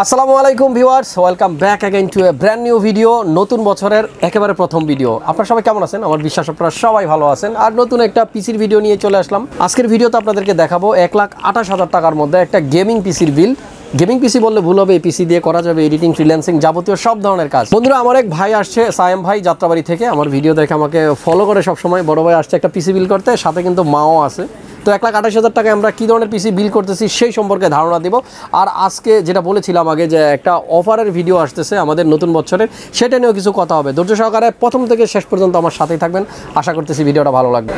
আসসালামু আলাইকুম viewers, welcome back again to a brand new video. নতুন বছরের একেবারে প্রথম ভিডিও। আপনারা সবাই কেমন আছেন? আমার বিশ্বাস আপনারা সবাই ভালো আছেন। আর নতুন একটা পিসির ভিডিও নিয়ে চলে আসলাম। আজকের ভিডিওতে আপনাদেরকে দেখাবো 1,28,000 টাকার মধ্যে একটা গেমিং পিসির বিল। গেমিং পিসি বললে ভুল হবে, এই পিসি দিয়ে করা যাবে এডিটিং, ফ্রিল্যান্সিং, যাবতীয় সব ধরনের কাজ। বন্ধুরা, আমার এক ভাই আসছে, সায়েম ভাই, যাত্রাবাড়ি থেকে। আমার ভিডিও দেখে আমাকে ফলো করে সবসময়। বড় ভাই আসছে একটা পিসি বিল করতে, সাথে কিন্তু মাও আছে। তো 1,28,000 টাকায় আমরা কী ধরনের পিসি বিল করতেছি সেই সম্পর্কে ধারণা দিব। আর আজকে যেটা বলেছিলাম আগে, যে একটা অফারের ভিডিও আসতেছে আমাদের নতুন বছরের, সেটা নিয়েও কিছু কথা হবে। ধৈর্য সহকারে প্রথম থেকে শেষ পর্যন্ত আমার সাথেই থাকবেন, আশা করতেছি ভিডিওটা ভালো লাগবে।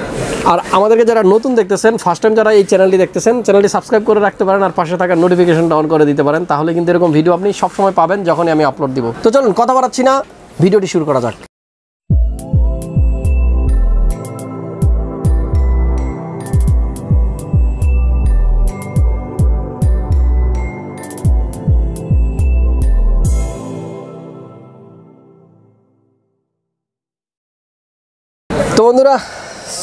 আর আমাদেরকে যারা নতুন দেখতেছেন, ফার্স্ট টাইম যারা এই চ্যানেলটি দেখতেছেন, চ্যানেলটি সাবস্ক্রাইব করে রাখতে পারেন আর পাশে থাকা নোটিফিকেশনটা অন করে দিতে পারেন। তাহলে কিন্তু এরকম ভিডিও আপনি সবসময় পাবেন যখনই আমি আপলোড দিব। তো চলুন কথা বাড়াচ্ছি না, ভিডিওটি শুরু করা যাক। তো বন্ধুরা,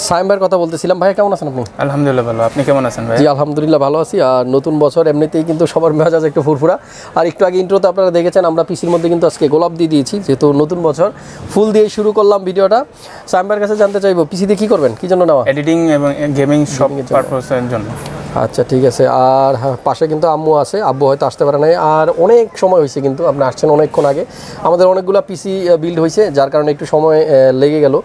সায়েম ভাইয়ের কথা বলতেছিলাম। ভাই কেমন আছেন আপনি? আলহামদুলিল্লাহ ভালো, আপনি কেমন আছেন ভাই? জি আলহামদুলিল্লাহ ভালো আছি। আর নতুন বছর এমনিতেই কিন্তু সবার মেজাজ একটু ফুরফুরা। আর একটু আগে ইন্ট্রোতে আপনারা দেখেছেন আমরা পিসির মধ্যে কিন্তু আজকে গোলাপ দিয়ে দিয়েছি, যেহেতু নতুন বছর ফুল দিয়ে শুরু করলাম ভিডিওটা। সায়েম ভাইয়ের কাছে জানতে চাইবো, পিসি দিয়ে কী করবেন, কী জন্য নেওয়া? এডিটিং এবং গেমিং সব পারপাসের জন্য। আচ্ছা ঠিক আছে। আর পাশে কিন্তু আম্মু আছে, আব্বু হয়তো আসতে পারে নাই। আর অনেক সময় হয়েছে, কিন্তু আপনি আসছেন অনেকক্ষণ আগে। আমাদের অনেকগুলো পিসি বিল্ড হয়েছে, যার কারণে একটু সময় লেগে গেল।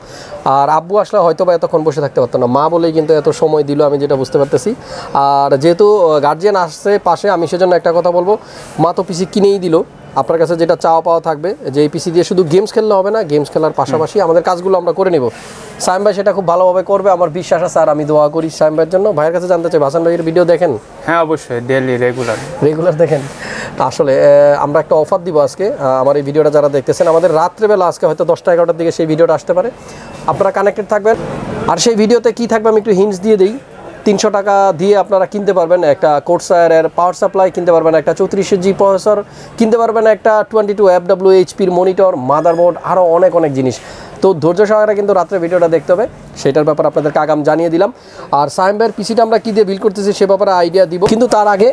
আর আব্বু আসলে হয়তো বা এতক্ষণ বসে থাকতে পারতো না, মা বলেই কিন্তু এত সময় দিল, আমি যেটা বুঝতে পারতেছি। আর যেহেতু গার্জিয়ান আসছে পাশে, আমি সেজন্য একটা কথা বলবো, মা তো পিসি কিনেই দিল। আপনার কাছে যেটা চাওয়া পাওয়া থাকবে, যে এই পিসি দিয়ে শুধু গেমস খেললে হবে না, গেমস খেলার পাশাপাশি আমাদের কাজগুলো আমরা করে নেব। সায়েম ভাই সেটা খুব ভালোভাবে করবে, আমার বিশ্বাস আছে। আর আমি দোয়া করি সায়েম ভাইয়ের জন্য। ভাইয়ের কাছে জানতে চাই, হাসান ভাইয়ের ভিডিও দেখেন? হ্যাঁ অবশ্যই, ডেইলি রেগুলার দেখেন। আসলে আমরা একটা অফার দিব আজকে। আমার এই ভিডিওটা যারা দেখতেছেন, আমাদের রাত্রেবেলা আজকে হয়তো 10টা-11টার দিকে সেই ভিডিওটা আসতে পারে। আপনারা কানেক্টেড থাকবেন। আর সেই ভিডিওতে কি থাকবে আমি একটু হিন্টস দিয়ে দিই। 300 টাকা দিয়ে আপনারা কিনতে পারবেন একটা কোর্সায়ারের পাওয়ার সাপ্লাই, কিনতে পারবেন একটা 34GB প্রসেসর, কিনতে পারবেন একটা 22 FWHPর মনিটর, মাদারবোর্ড, আরও অনেক জিনিস। তো ধৈর্য সহকারে কিন্তু রাত্রে ভিডিওটা দেখতে হবে, সেটার ব্যাপারে আপনাদেরকে আগাম জানিয়ে দিলাম। আর সায়েম ভাইয়ের পিসিটা আমরা কী দিয়ে বিল করতেছি সে ব্যাপারে আইডিয়া দিব। কিন্তু তার আগে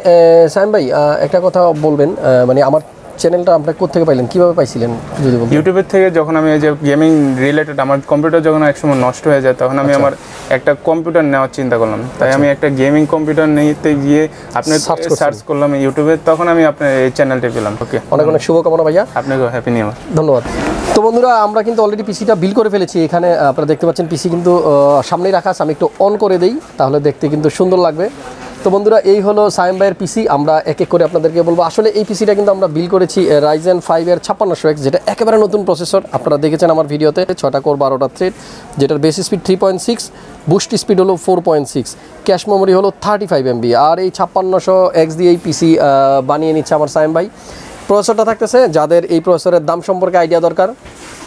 সায়েম ভাই একটা কথা বলবেন, মানে আমার চ্যানেলটা আপনারা কোত্থেকে পাইলেন, কীভাবে পাইছিলেন যদি বলতেন? ইউটিউবের থেকে। যখন আমি এই যে গেমিং রিলেটেড, আমার কম্পিউটার যখন একসময় নষ্ট হয়ে যায়, তখন আমি আমার একটা কম্পিউটার নেওয়ার চিন্তা করলাম। তাই আমি একটা গেমিং কম্পিউটার নিতে গিয়ে আপনি সার্চ করলাম ইউটিউবে, তখন আমি আপনার এই চ্যানেলটি পেলাম। ওকে, অনেক শুভকামনা ভাইয়া, আপনাকেও হ্যাপি নিউ ইয়ার। ধন্যবাদ। তো বন্ধুরা, আমরা কিন্তু অলরেডি পিসিটা বিল করে ফেলেছি। এখানে আপনারা দেখতে পাচ্ছেন পিসি কিন্তু সামনেই রাখা আছে। আমি একটু অন করে দিই, তাহলে দেখতে কিন্তু সুন্দর লাগবে। তো বন্ধুরা, এই হলো সায়েম ভাইয়ের পিসি। আমরা এক এক করে আপনাদেরকে বলবো। আসলে এই পিসিটা কিন্তু আমরা বিল করেছি Ryzen 5600X, যেটা একেবারে নতুন প্রসেসর। আপনারা দেখেছেন আমার ভিডিওতে, 6টা কোর 12টা থ্রেড, যেটার বেস স্পিড 3.6, বুস্ট স্পিড হলো 4.6, ক্যাশ মেমোরি হলো 35 MB। আর এই 5600X দিয়ে এই পিসি বানিয়ে নিচ্ছে আমার সায়েম ভাই। প্রসেসরটা থাকতেছে, যাদের এই প্রসেসরের দাম সম্পর্কে আইডিয়া দরকার,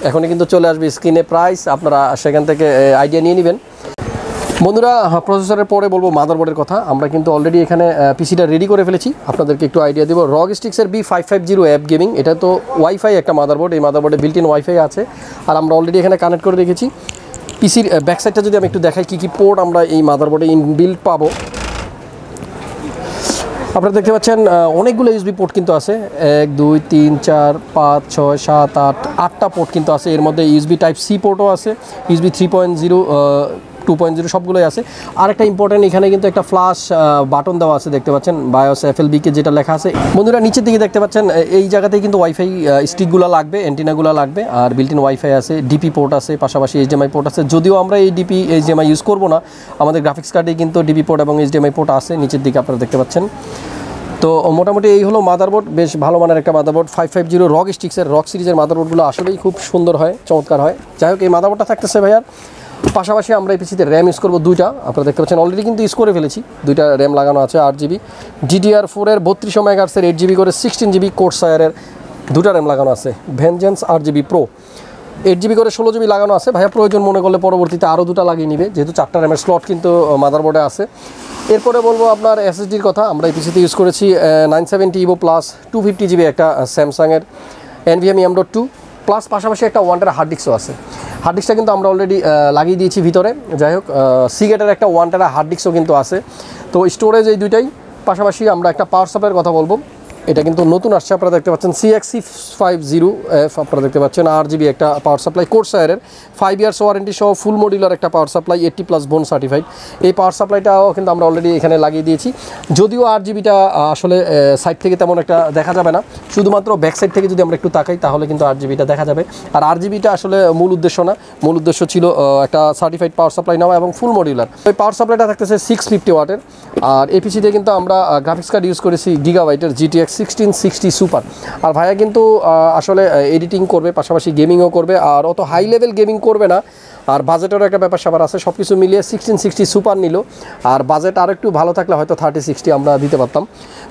এখনই কিন্তু চলে আসবে স্ক্রিনে প্রাইস, আপনারা সেখান থেকে আইডিয়া নিয়ে নেবেন। বন্ধুরা, প্রসেসরের পরে বলবো মাদারবোর্ডের কথা। আমরা কিন্তু অলরেডি এখানে পিসিটা রেডি করে ফেলেছি, আপনাদেরকে একটু আইডিয়া দিব। রগ স্টিক্সের B550 অ্যাপ গেমিং, এটা তো ওয়াইফাই একটা মাদারবোর্ড। এই মাদারবোর্ডে বিল্ট ইন ওয়াইফাই আছে, আর আমরা অলরেডি এখানে কানেক্ট করে রেখেছি। পিসির ব্যাকসাইডটা যদি আমি একটু দেখাই, কী কী পোর্ট আমরা এই মাদারবোর্ডে ইনবিল্ট পাবো। আপনারা দেখতে পাচ্ছেন অনেকগুলো ইউএসবি পোর্ট কিন্তু আছে, 1 2 3 4 5 6 7 8 8টা পোর্ট কিন্তু আছে। এর মধ্যে ইউএসবি টাইপ সি পোর্টও আছে, ইউএসবি 3.0 2.0 সবগুলোই আছে। আর একটা ইম্পর্টেন্ট, এখানে কিন্তু একটা ফ্ল্যাশ বাটন দেওয়া আছে, দেখতে পাচ্ছেন বায়োস FLBকে যেটা লেখা আছে। বন্ধুরা, নিচের দিকে দেখতে পাচ্ছেন এই জায়গাতেই কিন্তু ওয়াইফাই স্টিকগুলো লাগবে, অ্যান্টিনাগুলো লাগবে। আর বিল্ট ইন ওয়াইফাই আছে, ডিপি পোর্ট আছে, পাশাপাশি HDMI পোর্ট আছে। যদিও আমরা এই ডিপি HDMI ইউজ করবো না, আমাদের গ্রাফিক্স কার্ডে কিন্তু ডিপি পোর্ট এবং HDMI পোর্ট আছে নিচের দিকে, আপনারা দেখতে পাচ্ছেন। তো মোটামুটি এই হলো মাদারবোর্ড, বেশ ভালো মানের একটা মাদারবোর্ড। 550 রগ স্টিক্সের, রগ সিরিজের মাদারবোর্ডগুলো আসলেই খুব সুন্দর হয়, চমৎকার হয়। যাই হোক, এই মাদারবোর্ডটা থাকতেছে ভাইয়ার। পাশাপাশি আমরা এই পিসিতে র্যাম ইউজ করবো 2টা, আপনারা দেখতে পাচ্ছেন অলরেডি কিন্তু ইউজ করে ফেলেছি। 2টা র্যাম লাগানো আছে, 8GB DDR4 এর 32 MHz 8GB করে 16GB কোর্সায়ারের 2টা র্যাম লাগানো আছে। ভেনজেন্স 8GB প্রো 8GB করে 16GB লাগানো আছে। ভাইয়া প্রয়োজন মনে করলে পরবর্তীতে আরও 2টা লাগিয়ে নিবে, যেহেতু 4টা র্যামের স্লট কিন্তু মাদারবোর্ডে আছে। এরপরে বলবো আপনার SSDর কথা। আমরা এই পিসিতে ইউজ করেছি 970 EVO প্লাস 250GB একটা স্যামসাংয়ের NVMe M.2 প্লাস, পাশাপাশি একটা 1TB হার্ড ডিস্কও আছে। হার্ড ডিস্কটা কিন্তু আমরা অলরেডি লাগিয়ে দিয়েছি ভিতরে। যাই হোক, সিগেটের একটা 1TB হার্ড ডিস্কও কিন্তু আছে। তো স্টোরেজ এই দুইটাই। পাশাপাশি আমরা একটা পাওয়ার সাপ্লাইয়ের কথা বলবো। এটা কিন্তু নতুন আসছে, আপনারা দেখতে পাচ্ছেন CX50F, আপনারা দেখতে পাচ্ছেন 8GB একটা পাওয়ার সাপ্লাই কোর্সায়ারের 5 ইয়ার্স ওয়ারেন্টি সহ ফুল মডিউলার একটা পাওয়ার সাপ্লাই 80+ বোন সার্টিফাইড। এই পাওয়ার সাপ্লাইটাও কিন্তু আমরা অলরেডি এখানে লাগিয়ে দিয়েছি, যদিও 8GBটা আসলে সাইড থেকে তেমন একটা দেখা যাবে না, শুধুমাত্র ব্যাক সাইড থেকে যদি আমরা একটু তাকাই তাহলে কিন্তু 8GBটা দেখা যাবে। আর 8GBটা আসলে মূল উদ্দেশ্য না, মূল উদ্দেশ্য ছিল একটা সার্টিফাইড পাওয়ার সাপ্লাই নেওয়া এবং ফুল মডিউলার। ওই পাওয়ার সাপ্লাইটা থাকতেছে 650 ওয়াটের। আর এপিসিতে কিন্তু আমরা গ্রাফিক্স কার্ড ইউজ করেছি গিগাবাইটের GTX 1660 সুপার। আর ভাইয়া কিন্তু আসলে এডিটিং করবে, পাশাপাশি গেমিংও করবে, আর অত হাই লেভেল গেমিং করবে না, আর বাজেটেরও একটা ব্যাপার স্যাপার আছে, সব কিছু মিলিয়ে 1660 সুপার নিল। আর বাজেট আর একটু ভালো থাকলে হয়তো 3060 আমরা দিতে পারতাম।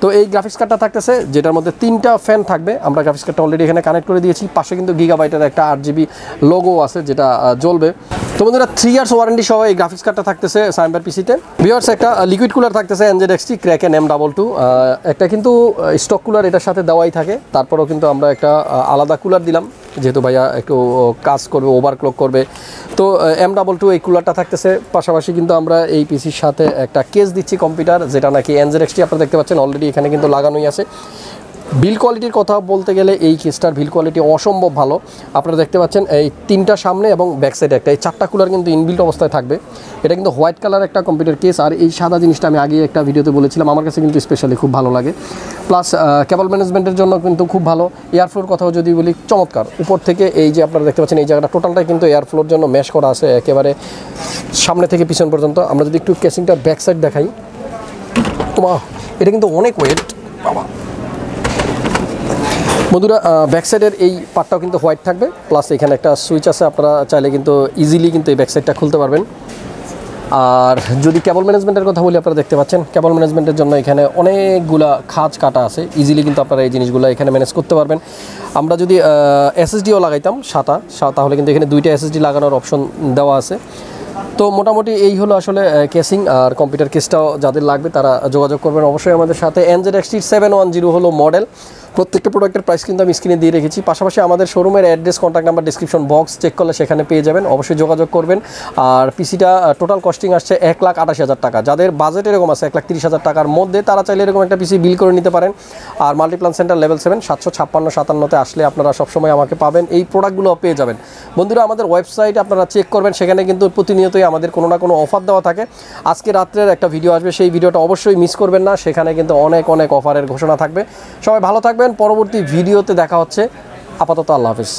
তো এই গ্রাফিক্স কার্ডটা থাকতেছে, যেটার মধ্যে 3টা ফ্যান থাকবে। আমরা গ্রাফিক্স কার্ডটা অলরেডি এখানে কানেক্ট করে দিয়েছি, পাশে কিন্তু গিগাবাইটের একটা 8GB লোগো আছে যেটা জ্বলবে। তো বন্ধুরা 3 ইয়ার্স ওয়ারেন্টি সহ এই গ্রাফিক্স কার্ডটা থাকতেছে সাইম্বার পিসিতে। ভিউয়ার্স একটা লিকুইড কুলার থাকতেছে NZXT ক্র্যাকেন M22, একটা কিন্তু স্টক কুলার এটার সাথে দেওয়াই থাকে, তারপরেও কিন্তু আমরা একটা আলাদা কুলার দিলাম, যেহেতু ভাইয়া একটু কাজ করবে, ওভারক্লক করবে। তো M22 এই কুলারটা থাকতেছে। পাশাপাশি কিন্তু আমরা এই পিসির সাথে একটা কেস দিচ্ছি কম্পিউটার, যেটা নাকি NZXT আপনারা দেখতে পাচ্ছেন অলরেডি এখানে কিন্তু লাগানোই আছে। বিল কোয়ালিটির কথা বলতে গেলে এই কেসটার বিল কোয়ালিটি অসম্ভব ভালো। আপনারা দেখতে পাচ্ছেন এই 3টা সামনে এবং ব্যাক সাইডে একটা, এই 4টা কুলার কিন্তু ইনবিল্ট অবস্থায় থাকবে। এটা কিন্তু হোয়াইট কালার একটা কম্পিউটার কেস। আর এই সাদা জিনিসটা আমি আগে একটা ভিডিওতে বলেছিলাম, আমার কাছে কিন্তু স্পেশালি খুব ভালো লাগে। প্লাস কেবল ম্যানেজমেন্টের জন্য কিন্তু খুব ভালো। এয়ার ফ্লোর কথাও যদি বলি, চমৎকার। উপর থেকে এই যে আপনারা দেখতে পাচ্ছেন এই জায়গাটা টোটালটাই কিন্তু এয়ার ফ্লোর জন্য ম্যাশ করা আছে একেবারে সামনে থেকে পিছন পর্যন্ত। আমরা যদি একটু কেসিংটার ব্যাক সাইড দেখাই, তোমা এটা কিন্তু অনেক ওয়েট বাবা। বন্ধুরা ব্যাক সাইডের এই পার্টটাও কিন্তু হোয়াইট থাকবে, প্লাস এখানে একটা সুইচ আছে, আপনারা চাইলে কিন্তু ইজিলি কিন্তু এই ব্যাক সাইডটা খুলতে পারবেন। আর যদি কেবল ম্যানেজমেন্টের কথা বলি, আপনারা দেখতে পাচ্ছেন কেবল ম্যানেজমেন্টের জন্য এখানে অনেকগুলা খাঁজ কাটা আছে, ইজিলি কিন্তু আপনারা এই জিনিসগুলো এখানে ম্যানেজ করতে পারবেন। আমরা যদি SSDও লাগাইতাম তাহলে কিন্তু এখানে 2টা SSD লাগানোর অপশন দেওয়া আছে। তো মোটামুটি এই হলো আসলে কেসিং। আর কম্পিউটার কেসটাও যাদের লাগবে তারা যোগাযোগ করবেন অবশ্যই আমাদের সাথে। NZXT 710 হলো মডেল। প্রত্যেকটা প্রোডাক্টের প্রাইস কিন্তু আমি স্ক্রিনে দিয়ে রেখেছি। পাশাপাশি আমাদের শোরুমের address, contact number description box check করলে সেখানে পেয়ে যাবেন, অবশ্যই যোগাযোগ করবেন। আর পিসিটা টোটাল কস্টিং আসছে 1,28,000 টাকা। যাদের বাজেট এরকম আছে 1,30,000 টাকার মধ্যে, তারা চাইলে এরকম একটা পিসি বিল করে নিতে পারেন। আর মাল্টিপ্লান সেন্টার লেভেল 7 75657-তে আসলে আপনারা সবসময় আমাকে পাবেন, এই প্রোডাক্টগুলো পেয়ে যাবেন। বন্ধুরা আমাদের ওয়েবসাইট আপনারা চেক করবেন, সেখানে কিন্তু প্রতিনিয়তই আমাদের কোনো না কোনো অফার দেওয়া থাকে। আজকে রাত্রের একটা ভিডিও আসবে, সেই ভিডিওটা অবশ্যই মিস করবেন না, সেখানে কিন্তু অনেক অনেক অফারের ঘোষণা থাকবে। সবাই ভালো থাকবেন, পরবর্তী ভিডিওতে দেখা হচ্ছে। আপাতত আল্লাহ হাফেজ।